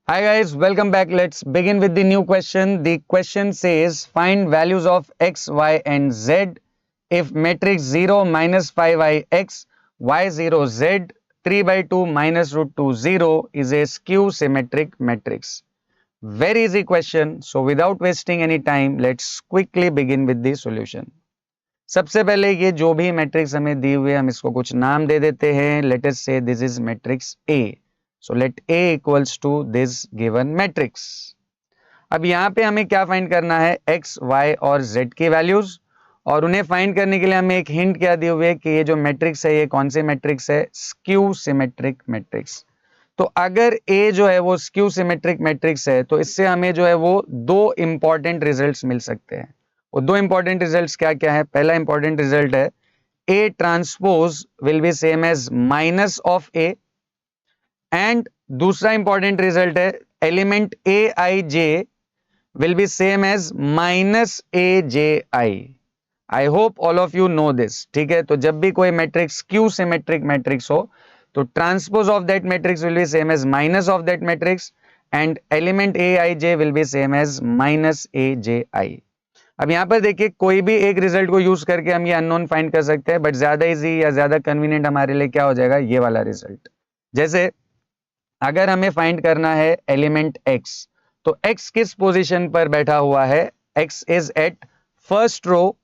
Hi guys, welcome back. Let's begin with the new question. The question says find values of x, y and z if matrix 0 minus 5i x, y0 z, 3 by 2 minus root 2 0 is a skew symmetric matrix. Very easy question. So without wasting any time, let's quickly begin with the solution. सबसे पहले ये जो भी matrix हमें दी हुई है हम इसको कुछ नाम दे देते हैं. Let us say this is matrix A. So let A equals to this given matrix. अब यहाँ पे हमें क्या फाइंड करना है, एक्स वाई और जेड की वैल्यूज. और उन्हें फाइंड करने के लिए हमें एक हिंट क्या दी हुई है कि ये जो मैट्रिक्स है ये कौन से मैट्रिक्स है, स्क्यू सिमेट्रिक मैट्रिक्स. तो अगर ए जो है वो स्क्यू सिमेट्रिक मैट्रिक्स है तो इससे हमें जो है वो दो इंपॉर्टेंट रिजल्ट्स मिल सकते हैं. वो दो इंपॉर्टेंट रिजल्ट्स क्या क्या है. पहला इंपॉर्टेंट रिजल्ट है A transpose will be same as minus of A. And दूसरा इंपॉर्टेंट रिजल्ट है element A I J will be same as minus A J i. I hope all of you know this. ठीक है, तो जब भी कोई matrix Q symmetric matrix हो तो transpose of that matrix will be same as minus of that matrix and element A I J will be same as minus A J I. अब यहां पर देखिए कोई भी एक रिजल्ट को यूज करके हम ये अननोन फाइंड कर सकते हैं, बट ज्यादा इजी या ज्यादा कन्वीनियंट हमारे लिए क्या हो जाएगा, ये वाला रिजल्ट. जैसे अगर हमें फाइंड करना है एलिमेंट x, तो x किस पोजीशन पर बैठा हुआ है, x is at first row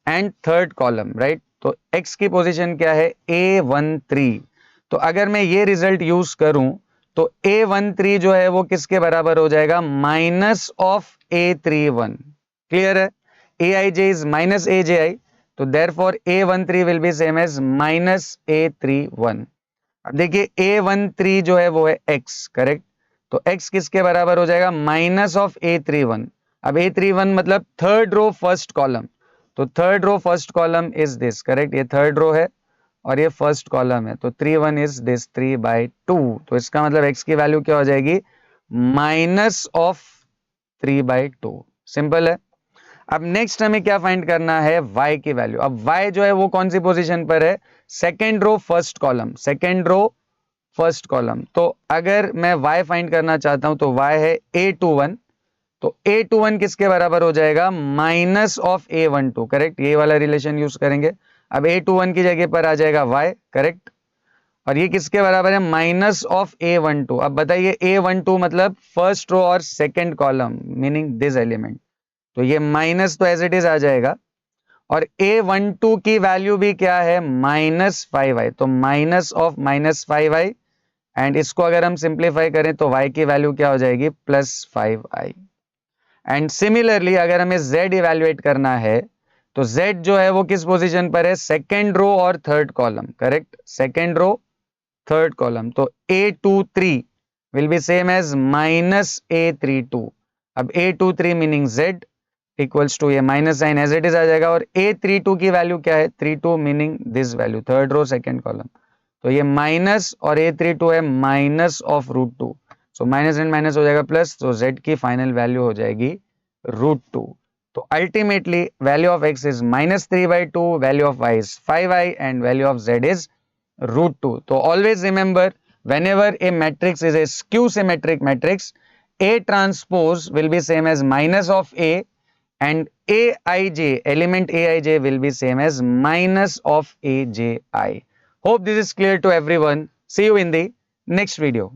and third column, right. तो x की पोजीशन क्या है, A13. तो अगर मैं ये रिजल्ट यूज करूं तो A13 जो है वो किसके बराबर हो जाएगा, माइनस ऑफ A31. क्लियर है, aij is minus AJI, तो therefore A13 will be same as minus A31. अब देखिए A13 जो है वो है x, करेक्ट. तो x किसके बराबर हो जाएगा, माइनस ऑफ A31. अब A31 मतलब थर्ड रो फर्स्ट कॉलम. तो third row first column is this, correct. ये थर्ड रो है और ये फर्स्ट कॉलम है. तो 31 इज दिस 3/2. तो इसका मतलब x की वैल्यू क्या हो जाएगी, माइनस ऑफ 3/2. सिंपल है. अब नेक्स्ट हमें क्या फाइंड करना है, y की वैल्यू. अब y जो है वो कौन सी पोजीशन पर है, second row first column, second row first column. तो अगर मैं y फाइंड करना चाहता हूं तो y है A21. तो A21 किसके बराबर हो जाएगा, माइनस ऑफ A12, करेक्ट. ये वाला रिलेशन यूज करेंगे. अब A21 की जगह पर आ जाएगा y, करेक्ट. और ये किसके बराबर है, माइनस ऑफ A12. अब बताइए A12 मतलब फर्स्ट रो और second column meaning this element. तो ये माइनस तो एज इट इज आ जाएगा. और A12 की वैल्यू भी क्या है, -5i. तो माइनस ऑफ -5i. एंड इसको अगर हम सिंप्लीफाई करें तो y की वैल्यू क्या हो जाएगी, +5i. एंड सिमिलरली अगर हमें z इवेल्युएट करना है तो z जो है वो किस पोजीशन पर है, सेकेंड रो और third column, correct. Second row third column. तो A23 will be same as -A32. अब A23 meaning z equals to ये minus sign as it is आ जाएगा. और A32 की वैल्यू क्या है, 32 meaning this value, third row second column. तो ये माइनस और A32 है minus of √2. So minus and minus हो जाएगा प्लस. तो z की फाइनल वैल्यू हो जाएगी √2. तो ultimately value of x is -3/2, value of y is 5i and value of z is √2. तो always remember, whenever a matrix is a skew symmetric matrix, A transpose will be same as minus of A and Aij, element Aij will be same as minus of Aji. Hope this is clear to everyone. See you in the next video.